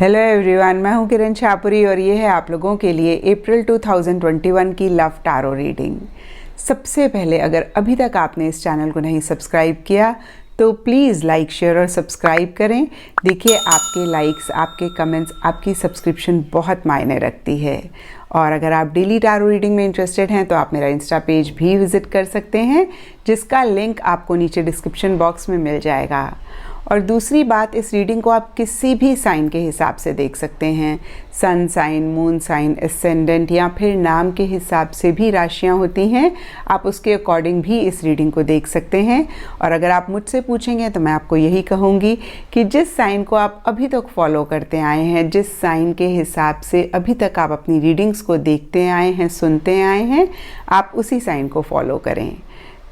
Hello everyone, मैं हूं किरण शाहपुरी और ये है आप लोगों के लिए अप्रैल 2021 की लव टारो रीडिंग। सबसे पहले अगर अभी तक आपने इस चैनल को नहीं सब्सक्राइब किया तो प्लीज़ लाइक, शेयर और सब्सक्राइब करें। देखिए, आपके लाइक्स, आपके कमेंट्स, आपकी सब्सक्रिप्शन बहुत मायने रखती है। और अगर आप डेली टारो रीडिंग में इंटरेस्टेड हैं तो आप मेरा इंस्टा पेज भी विज़िट कर सकते हैं, जिसका लिंक आपको नीचे डिस्क्रिप्शन बॉक्स में मिल जाएगा। और दूसरी बात, इस रीडिंग को आप किसी भी साइन के हिसाब से देख सकते हैं। Sun sign, moon sign, ascendant या फिर नाम के हिसाब से भी राशियां होती हैं, आप उसके अकॉर्डिंग भी इस रीडिंग को देख सकते हैं। और अगर आप मुझसे पूछेंगे तो मैं आपको यही कहूँगी कि जिस साइन को आप अभी तक फॉलो करते आए हैं, जिस साइन के हिसाब से अभी तक आप अपनी रीडिंग्स को देखते आए हैं, सुनते आए हैं, आप उसी साइन को फॉलो करें।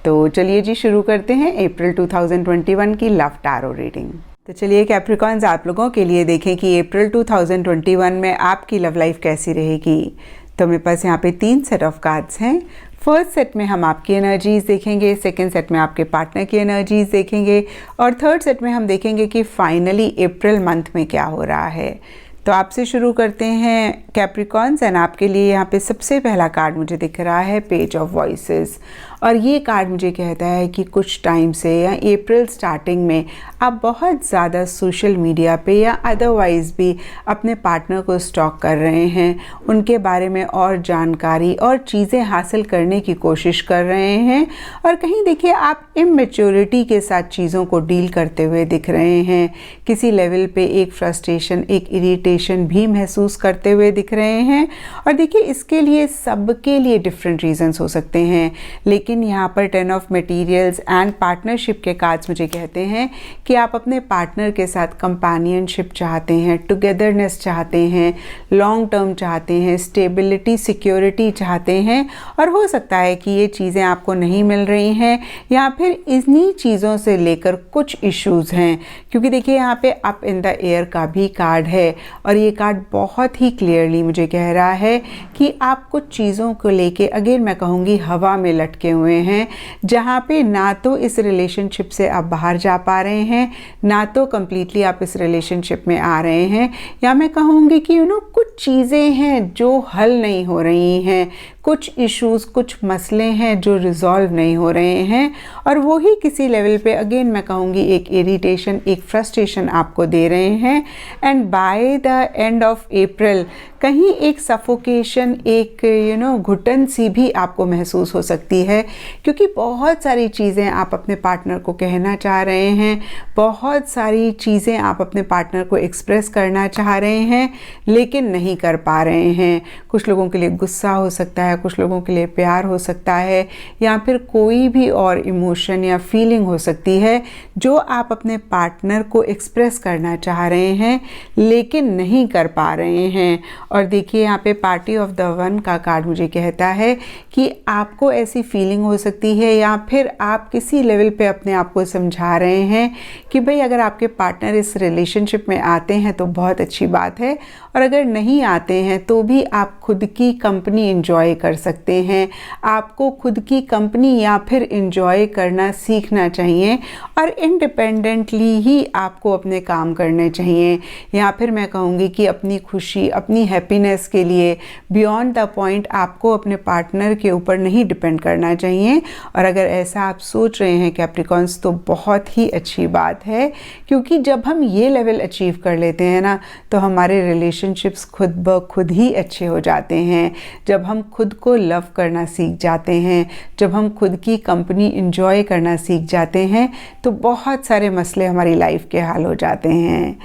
तो चलिए जी, शुरू करते हैं अप्रैल 2021 की लव टारो रीडिंग। तो चलिए कैप्रिकॉन्स, आप लोगों के लिए देखें कि अप्रैल 2021 में आपकी लव लाइफ कैसी रहेगी। तो मेरे पास यहाँ पे 3 सेट ऑफ कार्ड्स हैं। फर्स्ट सेट में हम आपकी एनर्जीज देखेंगे, सेकंड सेट में आपके पार्टनर की एनर्जीज देखेंगे और थर्ड सेट में हम देखेंगे कि फाइनली अप्रैल मंथ में क्या हो रहा है। तो आपसे शुरू करते हैं कैप्रिकॉन्स एंड आपके लिए यहाँ पे सबसे पहला कार्ड मुझे दिख रहा है पेज ऑफ वॉइसेस। और ये कार्ड मुझे कहता है कि कुछ टाइम से या अप्रैल स्टार्टिंग में आप बहुत ज़्यादा सोशल मीडिया पे या अदरवाइज़ भी अपने पार्टनर को स्टॉक कर रहे हैं, उनके बारे में और जानकारी और चीज़ें हासिल करने की कोशिश कर रहे हैं। और कहीं देखिए, आप इमेच्योरिटी के साथ चीज़ों को डील करते हुए दिख रहे हैं। किसी लेवल पे एक फ्रस्ट्रेशन, एक इरिटेशन भी महसूस करते हुए दिख रहे हैं। और देखिए, इसके लिए सबके लिए डिफरेंट रीजंस हो सकते हैं, लेकिन यहाँ पर 10 ऑफ मटेरियल्स एंड पार्टनरशिप के कार्ड्स मुझे कहते हैं कि आप अपने पार्टनर के साथ कंपेनियनशिप चाहते हैं, टुगेदरनेस चाहते हैं, लॉन्ग टर्म चाहते हैं, स्टेबिलिटी, सिक्योरिटी चाहते हैं। और हो सकता है कि ये चीज़ें आपको नहीं मिल रही हैं या फिर इन्हीं चीज़ों से लेकर कुछ इश्यूज़ हैं, क्योंकि देखिए यहाँ पे अप इन द एयर का भी कार्ड है और ये कार्ड बहुत ही क्लियरली मुझे कह रहा है कि आप कुछ चीज़ों को लेके, अगेन मैं कहूँगी, हवा में लटके हुए हैं, जहाँ पे ना तो इस रिलेशनशिप से आप बाहर जा पा रहे हैं, ना तो कंप्लीटली आप इस रिलेशनशिप में आ रहे हैं। या मैं कहूँगी कि कुछ चीज़ें हैं जो हल नहीं हो रही हैं, कुछ इश्यूज़, कुछ मसले हैं जो रिजॉल्व नहीं हो रहे हैं। और वो ही किसी लेवल पे, अगेन मैं कहूँगी, एक इरिटेशन, एक फ्रस्ट्रेशन आपको दे रहे हैं। And by the end of April कहीं एक सफोकेशन, एक घुटन सी भी आपको महसूस हो सकती है, क्योंकि बहुत सारी चीज़ें आप अपने पार्टनर को कहना चाह रहे हैं, बहुत सारी चीज़ें आप अपने पार्टनर को एक्सप्रेस करना चाह रहे हैं, लेकिन नहीं कर पा रहे हैं। कुछ लोगों के लिए गुस्सा हो सकता है, कुछ लोगों के लिए प्यार हो सकता है, या फिर कोई भी और इमोशन या फीलिंग हो सकती है जो आप अपने पार्टनर को एक्सप्रेस करना चाह रहे हैं, लेकिन नहीं कर पा रहे हैं। और देखिए, यहाँ पे पार्टी ऑफ द वन का कार्ड मुझे कहता है कि आपको ऐसी फीलिंग हो सकती है, या फिर आप किसी लेवल पे अपने आप को समझा रहे हैं कि भाई अगर आपके पार्टनर इस रिलेशनशिप में आते हैं तो बहुत अच्छी बात है, और अगर नहीं आते हैं तो भी आप खुद की कंपनी एंजॉय कर सकते हैं। आपको खुद की कंपनी या फिर एंजॉय करना सीखना चाहिए और इंडिपेंडेंटली ही आपको अपने काम करने चाहिए। या फिर मैं कहूँगी कि अपनी खुशी, अपनी हैप्पीनेस के लिए बियॉन्ड द पॉइंट आपको अपने पार्टनर के ऊपर नहीं डिपेंड करना चाहिए। और अगर ऐसा आप सोच रहे हैं कैप्रिकॉन्स, तो बहुत ही अच्छी बात है, क्योंकि जब हम ये लेवल अचीव कर लेते हैं ना, तो हमारे रिलेशनशिप्स खुद ब खुद ही अच्छे हो जाते हैं। जब हम खुद को लव करना सीख जाते हैं, जब हम खुद की कंपनी एंजॉय करना सीख जाते हैं, तो बहुत सारे मसले हमारी लाइफ के हल हो जाते हैं।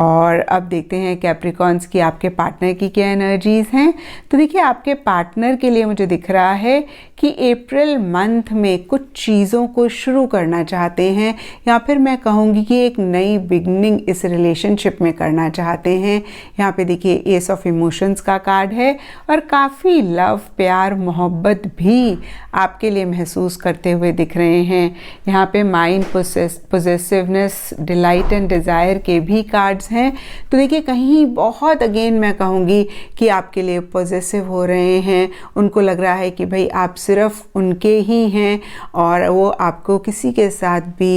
और अब देखते हैं कैप्रिकॉन्स की आपके पार्टनर की क्या एनर्जीज़ हैं। तो देखिए, आपके पार्टनर के लिए मुझे दिख रहा है कि अप्रैल मंथ में कुछ चीज़ों को शुरू करना चाहते हैं, या फिर मैं कहूँगी कि एक नई बिगनिंग इस रिलेशनशिप में करना चाहते हैं। यहाँ पे देखिए, एस ऑफ इमोशंस का कार्ड है और काफ़ी लव, प्यार, मोहब्बत भी आपके लिए महसूस करते हुए दिख रहे हैं। यहाँ पे mind, possessiveness, delight and desire के भी कार्ड्स कार्ड्स हैं। तो देखिए कहीं बहुत अगेन मैं कहूँगी कि आपके लिए पॉजेसिव हो रहे हैं, उनको लग रहा है कि भाई आप सिर्फ उनके ही हैं और वो आपको किसी के साथ भी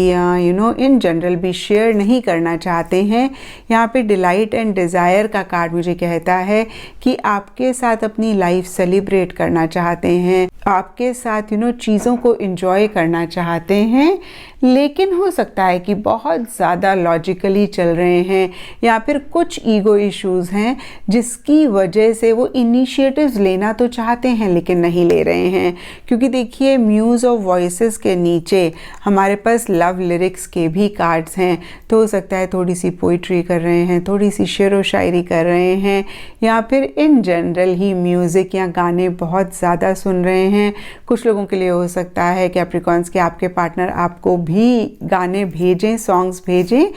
इन जनरल भी शेयर नहीं करना चाहते हैं। यहाँ पे डिलाइट एंड डिज़ायर का कार्ड मुझे कहता है कि आपके साथ अपनी लाइफ सेलिब्रेट करना चाहते हैं, आपके साथ चीज़ों को एंजॉय करना चाहते हैं, लेकिन हो सकता है कि बहुत ज़्यादा लॉजिकली चल रहे हैं या फिर कुछ ईगो इश्यूज़ हैं जिसकी वजह से वो इनिशिएटिव्स लेना तो चाहते हैं लेकिन नहीं ले रहे हैं। क्योंकि देखिए म्यूज़ ऑफ वॉइसेस के नीचे हमारे पास लव लिरिक्स के भी कार्ड्स हैं, तो हो सकता है थोड़ी सी पोइट्री कर रहे हैं, थोड़ी सी शेर व शायरी कर रहे हैं, या फिर इन जनरल ही म्यूज़िक या गाने बहुत ज़्यादा सुन रहे हैं। कुछ लोगों के लिए हो सकता है कैप्रिकॉन्स के आपके पार्टनर आपको भी गाने भेजें, सॉन्ग्स भेजें,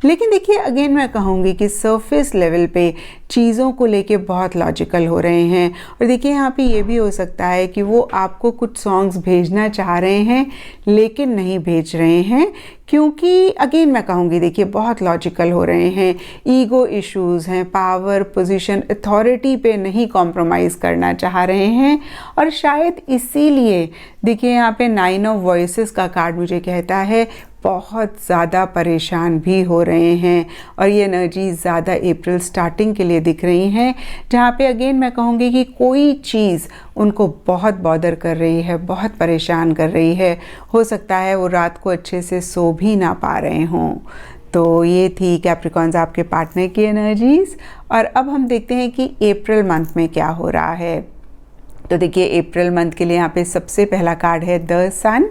लेकिन देखिए अगेन मैं कहूँगी कि सरफेस लेवल पे चीज़ों को लेके बहुत लॉजिकल हो रहे हैं। और देखिए यहाँ पे ये भी हो सकता है कि वो आपको कुछ सॉन्ग्स भेजना चाह रहे हैं लेकिन नहीं भेज रहे हैं, क्योंकि अगेन मैं कहूँगी देखिए बहुत लॉजिकल हो रहे हैं, ईगो इश्यूज़ हैं, पावर पोजीशन अथॉरिटी पे नहीं कॉम्प्रोमाइज़ करना चाह रहे हैं। और शायद इसीलिए देखिए यहाँ पे 9 ऑफ वॉइसेस का कार्ड मुझे कहता है बहुत ज़्यादा परेशान भी हो रहे हैं। और ये एनर्जी ज़्यादा अप्रैल स्टार्टिंग के लिए दिख रही हैं, जहाँ पे अगेन मैं कहूँगी कि कोई चीज़ उनको बहुत बॉदर कर रही है, बहुत परेशान कर रही है। हो सकता है वो रात को अच्छे से सो भी ना पा रहे हों। तो ये थी कैप्रिकॉन्स आपके पार्टनर की एनर्जीज़। और अब हम देखते हैं कि अप्रैल मंथ में क्या हो रहा है। तो देखिए अप्रैल मंथ के लिए यहाँ पे सबसे पहला कार्ड है द सन,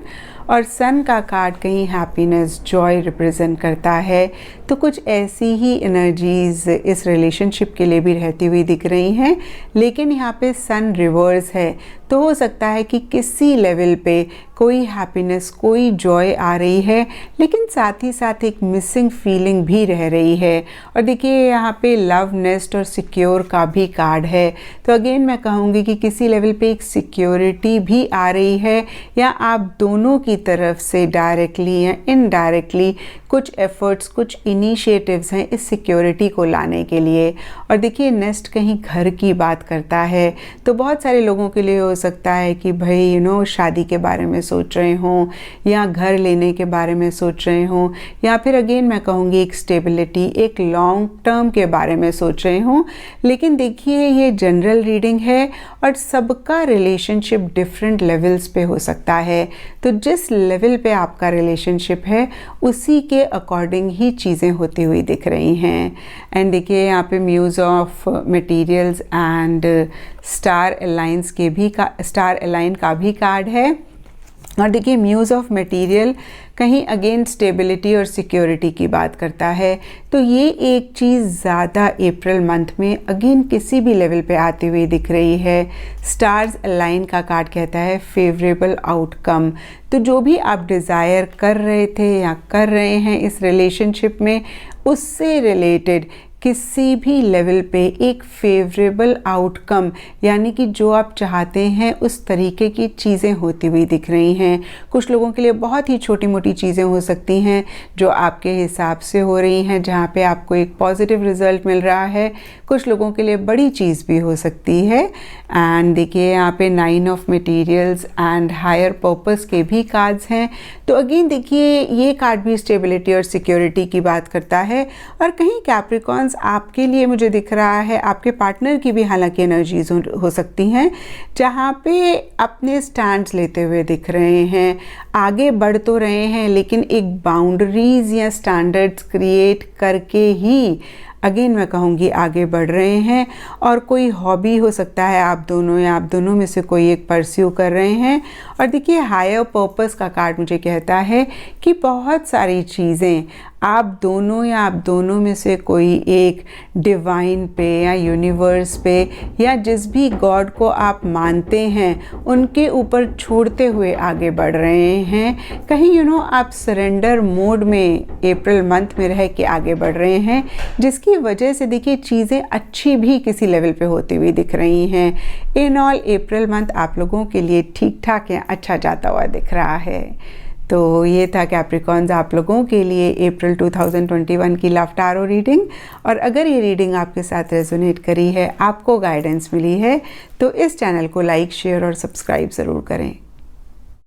और सन का कार्ड कहीं हैप्पीनेस, जॉय रिप्रेजेंट करता है। तो कुछ ऐसी ही एनर्जीज़ इस रिलेशनशिप के लिए भी रहती हुई दिख रही हैं, लेकिन यहाँ पे सन रिवर्स है। तो हो सकता है कि किसी लेवल पे कोई हैप्पीनेस, कोई जॉय आ रही है, लेकिन साथ ही साथ एक मिसिंग फीलिंग भी रह रही है। और देखिए यहाँ पे लव, नेस्ट और सिक्योर का भी कार्ड है। तो अगेन मैं कहूँगी कि किसी लेवल पे एक सिक्योरिटी भी आ रही है, या आप दोनों की तरफ से डायरेक्टली या इनडायरेक्टली कुछ एफर्ट्स, कुछ इनिशिएटिव्स हैं इस सिक्योरिटी को लाने के लिए। और देखिए नेस्ट कहीं घर की बात करता है, तो बहुत सारे लोगों के लिए हो सकता है कि भाई शादी के बारे में सोच रहे हों, या घर लेने के बारे में सोच रहे हों, या फिर अगेन मैं कहूँगी एक स्टेबिलिटी, एक लॉन्ग टर्म के बारे में सोच रहे हों। लेकिन देखिए ये जनरल रीडिंग है और सबका रिलेशनशिप डिफरेंट लेवल्स पे हो सकता है। तो जिस लेवल पे आपका रिलेशनशिप है उसी के अकॉर्डिंग ही चीज़ें होती हुई दिख रही हैं। एंड देखिए यहाँ पे muse of materials and star align का भी कार्ड है। और देखिए म्यूज़ ऑफ मटेरियल कहीं अगेन स्टेबिलिटी और सिक्योरिटी की बात करता है। तो ये एक चीज़ ज़्यादा अप्रैल मंथ में अगेन किसी भी लेवल पे आती हुई दिख रही है। स्टार्स अलाइन का कार्ड कहता है फेवरेबल आउटकम। तो जो भी आप डिज़ायर कर रहे थे या कर रहे हैं इस रिलेशनशिप में, उससे रिलेटेड किसी भी लेवल पे एक फेवरेबल आउटकम, यानी कि जो आप चाहते हैं उस तरीके की चीज़ें होती हुई दिख रही हैं। कुछ लोगों के लिए बहुत ही छोटी मोटी चीज़ें हो सकती हैं जो आपके हिसाब से हो रही हैं, जहाँ पे आपको एक पॉजिटिव रिजल्ट मिल रहा है। कुछ लोगों के लिए बड़ी चीज़ भी हो सकती है। एंड देखिए यहाँ पे 9 of materials and higher purpose के भी कार्ड्स हैं। तो अगेन देखिए ये कार्ड भी स्टेबिलिटी और सिक्योरिटी की बात करता है। और कहीं कैप्रिकॉन्स आपके लिए मुझे दिख रहा है, आपके पार्टनर की भी हालांकि एनर्जीज हो सकती हैं, जहाँ पे अपने स्टैंड्स लेते हुए दिख रहे हैं, आगे बढ़ तो रहे हैं लेकिन एक बाउंड्रीज या स्टैंडर्ड्स क्रिएट करके ही अगेन मैं कहूँगी आगे बढ़ रहे हैं। और कोई हॉबी हो सकता है आप दोनों या आप दोनों में से कोई एक परस्यू कर रहे हैं। और देखिए हायर पर्पस का कार्ड मुझे कहता है कि बहुत सारी चीज़ें आप दोनों या आप दोनों में से कोई एक डिवाइन पे या यूनिवर्स पे या जिस भी गॉड को आप मानते हैं उनके ऊपर छोड़ते हुए आगे बढ़ रहे हैं। कहीं आप सरेंडर मोड में अप्रैल मंथ में रह के आगे बढ़ रहे हैं, जिसकी वजह से देखिए चीज़ें अच्छी भी किसी लेवल पे होती हुई दिख रही हैं। इन ऑल अप्रैल मंथ आप लोगों के लिए ठीक ठाक या अच्छा जाता हुआ दिख रहा है। तो ये था कैप्रिकॉन्स आप लोगों के लिए अप्रैल 2021 की लव टैरो रीडिंग। और अगर ये रीडिंग आपके साथ रेजोनेट करी है, आपको गाइडेंस मिली है, तो इस चैनल को लाइक, शेयर और सब्सक्राइब ज़रूर करें।